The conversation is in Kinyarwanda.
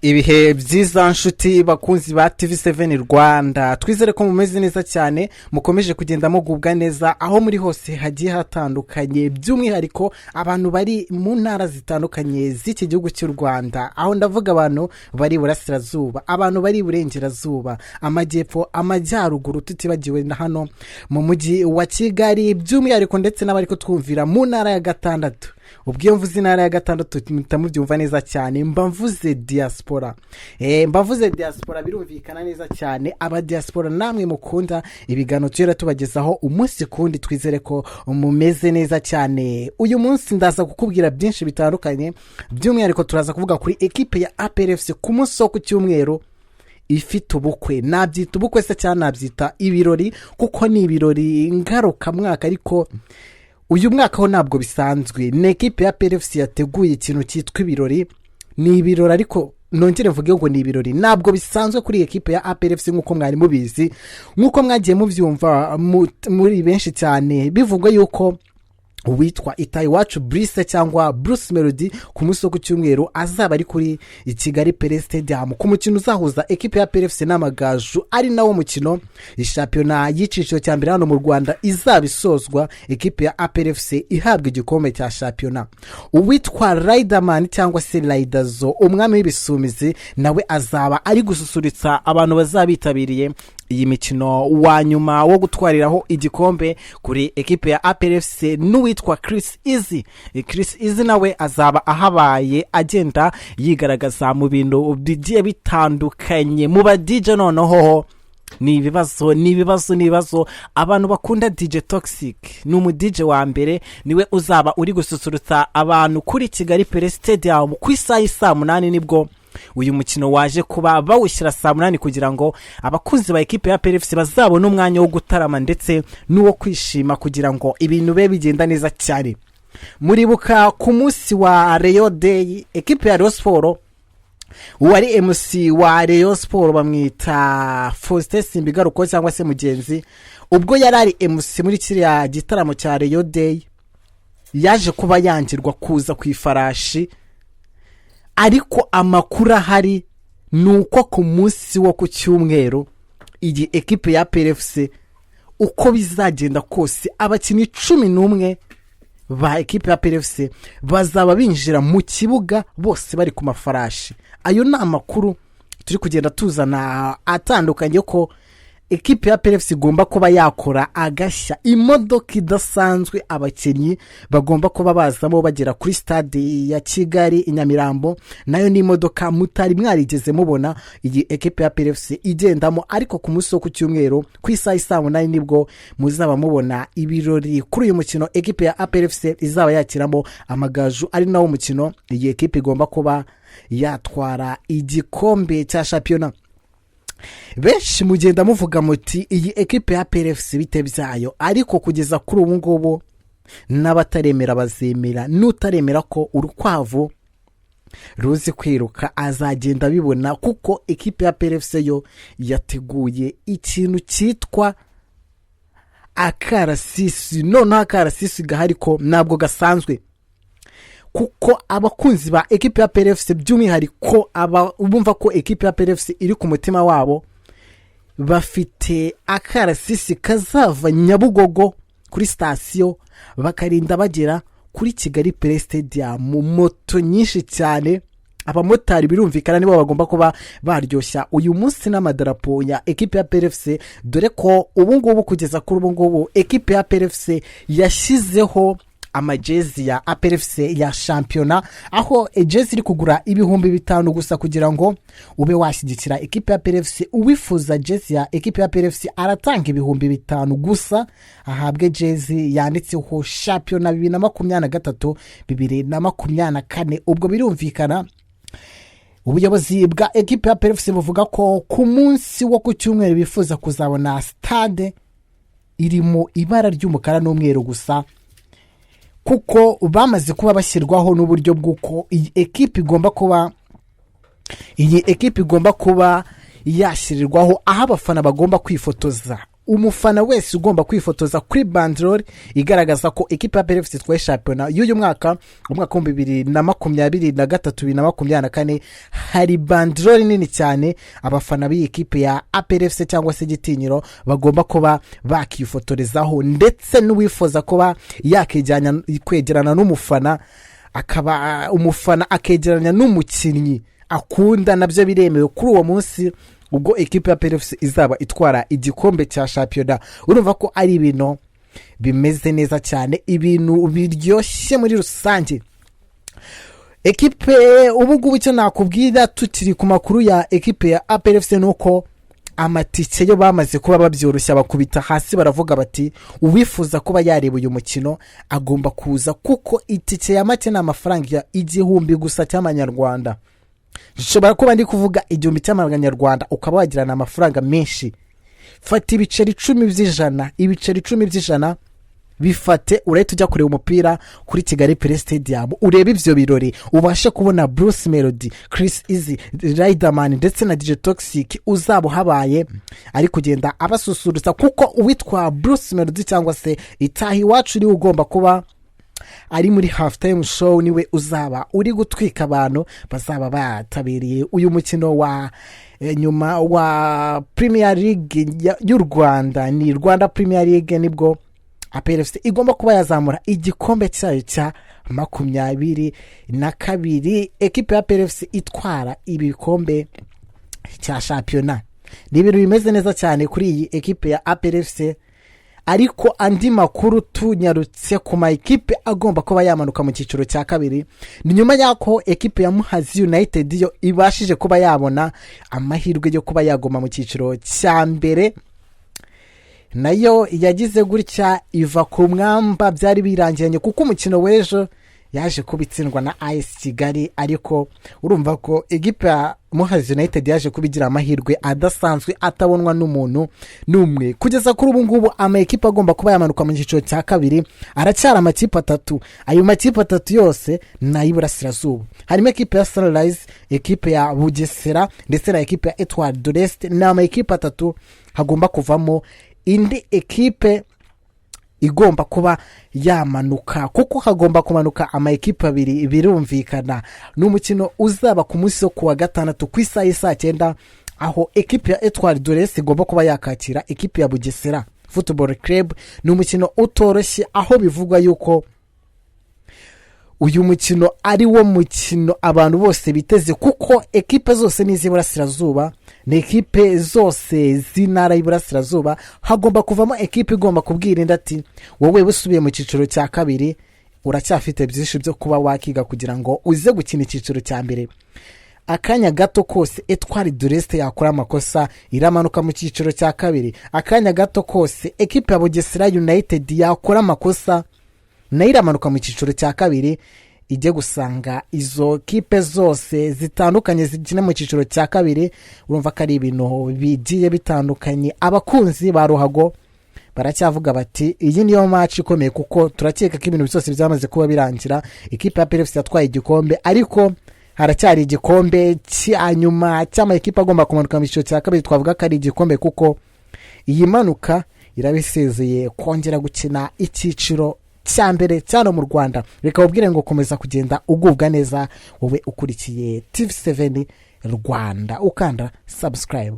Ibihe byiza nshuti bakunzi ba TV7 Rwanda, twizere ko mumeze neza cyane, mukomeje kugenda mugubwa neza aho muri hose hagiye hatandukanye, by'umwihariko abantu bari mu ntara zitandukanye z'iki gihugu cy'u Rwanda, aho ndavuga abantu bari burasirazuba, abantu bari burengerazuba, amajyepfo, amajyaruguru, tutibagiwe na hano mu mujyi wa Kigali, by'umwihariko ndetse n'abari ko twumvira mu ntara ya gatandatu. Ubwo mvuze intara ya gatandatu mutamubyumva neza cyane, mba mvuze diaspora. Mbavuze diaspora birumvikana neza cyane, aba diaspora namwe mukunda ibigano tuyera tubagezaho umunsi kundi, twizere ko mumeze neza cyane. Uyu munsi ndaza kukubwira byinshi bitandukanye, by'umwihariko turaza kuvuga kuri equipe ya APRFC ku munsi wo ku cyumweru ifite ubukwe. Nabyita ubukwe se cyane nabyita ibirori, kuko ni ibirori ngaruka mwaka, ariko uyu mwaka ho ntabwo bisanzwe. Ni equipe ya APRFC yateguye ikintu cyitwa ibirori. Ni ibirori ariko nongere mvuge ngo ni ibirori, ntabwo bisanzwe kuri equipe ya APRFC nkuko mwari mubizi, nkuko mwagiye muvyumva muri benshi cyane bivugwa yuko uwitwa Itayiwacu Brice cyangwa Bruce Melody ku munsi wo ku cyumweru azaba ari kuri Kigali Pele Stadium ku mukino uzahuza equipe ya APRFC n'Amagaju, ari nawo mukino ishampiyona y'iciciro cya mbere hano mu Rwanda izabisozwa equipe ya APRFC ihabwa igikombe cya shampiyona. Uwitwa Riderman cyangwa se Riderzo, umwami w'ibisumizi, nawe azaba ari gususuritsa abantu bazabitabiriye iyi mikino wa nyuma wo gutwariraho igikombe kuri equipe ya APRFC. N'uwitwa Chris Easy nawe azaba ahabaye agenda yigaragaza mu bintu bigiye bitandukanye mu ba DJ. Noneho ni ibibazo abantu bakunda DJ Toxic, ni umu DJ wa mbere, niwe uzaba uri gususurutsa abantu kuri Kigali Pele Stadium ku isaha y'isa 8. Nibwo uyu mukino waje kuba bawushyira saa 8 kugira ngo abakunzi ba equipe ya APRFC bazabone umwanya wo gutarama ndetse n'uwo kwishima kugira ngo ibintu be bigenda neza cyane. Muribuka ku munsi wa Rayon Day, equipe ya Rayon Sport, uwari MC wa Rayon Sport bamwita Faustin Simbigaruko cyangwa se Mugenzi, ubwo yarari MC muri kiriya gitaramo cya Rayon Day, yaje kuba yangirwa kuza ku ifarashi. Ariko amakuru ahari nuko ku munsi wo ku cyumweru iyi equipe ya APRFC uko bizagenda kose abakinnyi 11 ba equipe ya APRFC bazaba binjira mu kibuga bose bari ku mafarashi. Ayo ni amakuru turi kugenda tuzana atandukanye ko equipe ya APRFC igomba kuba yakora agashya, imodoka idasanzwe abakinnyi bagomba kuba bazamo bagera kuri stade ya Kigali Inyamirambo. Nayo ni imodoka mutari mwarigeze mubona iyi equipe ya APRFC igendamo, ariko ku munsi wo ku cyumweru ku isaha y'isa 8 nibwo muzaba mubona ibirori kuri uyu mukino equipe ya APRFC izaba yakiramo Amagaju, ari nawo mukino iyi equipe igomba kuba yatwara igikombe cya shampiyona. Benshi mugenda muvuga muti iyi equipe ya APRFC bite byayo, ariko kugeza kuri ubu ngubu n'abataremera bazemera, n'utaremera ko urukwavu ruzi kwiruka azagenda bibona, kuko equipe ya APRFC yo yateguye ikintu cyitwa akarasisi. None akarasisi gahari ko ntabwo gasanzwe, kuko abakunzi ba equipe ya APRFC by'umwihariko bumva ko equipe ya APRFC iri ku mutima wabo, bafite akarasisi kazava Nyabugogo kuri station bakarinda bagera kuri Kigali Pele Stadium mu moto nyinshi cyane. Abamotari birumvikana nibo bagomba kuba baryoshya uyu munsi n'amadarapo ya equipe ya APRFC, dore ko ubu ngubu kugeza kuri ubu ngubu equipe ya APRFC yashyizeho amajezi ya APRFC ya shampiyona, aho ejezi iri kugura 5,000 gusa kugira ngo ube washyigikira equipe ya APRFC. Uwifuza jezi ya equipe ya APRFC aratanga 5,000 gusa ahabwe jezi yanditseho shampiyona 2023 2024. Ubwo birumvikana ubuyobozi bwa equipe ya APRFC buvuga ko ku munsi wo ku cyumweru bifuza kuzabona stade irimo ibara ry'umukara n'umweru gusa, kuko bamaze kuba bashyirwaho n'uburyo bw'uko iyi equipe igomba kuba yashyirirwaho aho abafana bagomba kwifotoza umufana wese ugomba kwifotoza kuri banderole igaragaza ko ekipe ya APR FC itwaye shampiyona y'uyu mwaka umwaka wa 2023 2024 hari banderole nini cyane abafana b'iyi ekipe ya APR FC cyangwa se Gitinyiro bagomba kuba bakifotorezaho, ndetse n'uwifuza kuba kwegerana n'umufana akaba umufana akegeranya n'umukinnyi akunda, nabyo biremewe kuri uwo munsi ubwo ekipe ya APR FC izaba itwara igikombe cya shampiyona. Urumva ko ari ibintu bimeze neza cyane, ibintu biryoshye muri rusange. Ekipe ubu icyo nakubwira tukiri ku makuru ya ekipe ya APR FC nuko amatike yo bamaze kuba babyoroshya bakubita hasi, baravuga bati uwifuza kuba yareba uyu mukino agomba kuza, kuko itike ya make n'amafaranga igihumbi gusa cy'amanyarwanda. Nshobora kuba ndi kuvuga igihumbi cy'amanyarwanda ukaba wagirana amafaranga menshi. Fata ibiceri 10 by'ijana bifate urahita ujya kureba umupira kuri Kigali Play Stadium, urebe ivyo birori, ubashe kubona Bruce Melody, Chris Easy, Riderman ndetse na DJ Toxic uzabo habaye ari kugenda abasusurutsa, kuko uwitwa Bruce Melody cyangwa se Itahi wacu uri ugomba kuba ari muri half time show, niwe uzaba uri gutwika abantu bazaba batabiriye uyu mukino wa nyuma wa Premier League y'u Rwanda. Ni Rwanda Premier League, nibwo APR FC igomba kuba yazamura igikombe cyayo cya 22 ekipe ya APR FC itwara ibikombe cya shampiyona. Ni ibintu bimeze neza cyane kuri iyi ekipe ya APR FC. Ariko andi makuru tunyarutse ku ma ekipe agomba kuba yamanuka mu cyiciro cya kabiri, ni nyuma yako ekipe ya Muhazi United yo ibashije kuba yabona amahirwe yo kuba yagoma mu cyiciro cya mbere. Nayo yagize gutya iva ku mwamba, byari birangiranye kuko umukino w'ejo yaje kubitsindwa na AS Kigali, ariko urumva ko ekipe ya Muhazi United yaje kubigira amahirwe adasanzwe atabonwa n'umuntu n'umwe. Kugeza kuri ubu ngubu ama ekipe agomba kuba yamanuka mu cyiciro cya kabiri aracyara amakipe 3. Ayo makipe 3 yose na y'Iburasirazuba, harimo ekipe ya Sunrise, ekipe ya Bugesera ndetse na ekipe ya Etoile de l'Est. Na ama ekipe 3 hagomba kuvamo indi ekipe igomba kuba yamanuka, kuko hagomba kumanuka ama ekipe 2 birumvikana. N'umukino uzaba ku munsi wo kuwa gatandatu ku isaha 9, aho ekipe ya Etoile de l'Est igomba kuba yakakira ekipe ya Bugesera Football Club. N'umukino utoroshye, aho bivugwa yuko uyu mukino ari wo mukino abantu bose biteze, kuko ekipe zose n'iz'Iburasirazuba, ni ekipe zose z'intara y'Iburasirazuba. Hagomba kuvamo ekipe igomba kubwira ati wowe busubiye mu cyiciro cya kabiri uracyafite byinshi byo kuba wakiga kugira ngo uze gukina icyiciro cya mbere. Akanya gato kose Etoile de l'Est yakora amakosa iramanuka mu cyiciro cya kabiri. Akanya gato kose ekipe ya Bugesera United yakora amakosa nayo iramanuka mu cyiciro cya kabiri, ijye gusanga izo kipe zose zitandukanye zikina mu cyiciro cya kabiri. Urumva ko ari ibintu bigiye bitandukanye. Abakunzi ba ruhago baracyavuga bati iyi niyo match ikomeye, kuko turakeka ko ibintu byose byamaze kuba birangira. Ikipe ya APR FC yatwaye igikombe, ariko haracyari igikombe cyanyuma cy'ama ekipe agomba kumanuka mu cyiciro cya kabiri. Twavuga ko ari igikombe kuko iyi manuka irabisezeye kongera gukina icyiciro cya mbere cyane mu Rwanda. Reka ubwire ngo komeza kugenda ugubwa neza wowe ukurikiye TV7 Rwanda ukanda subscribe.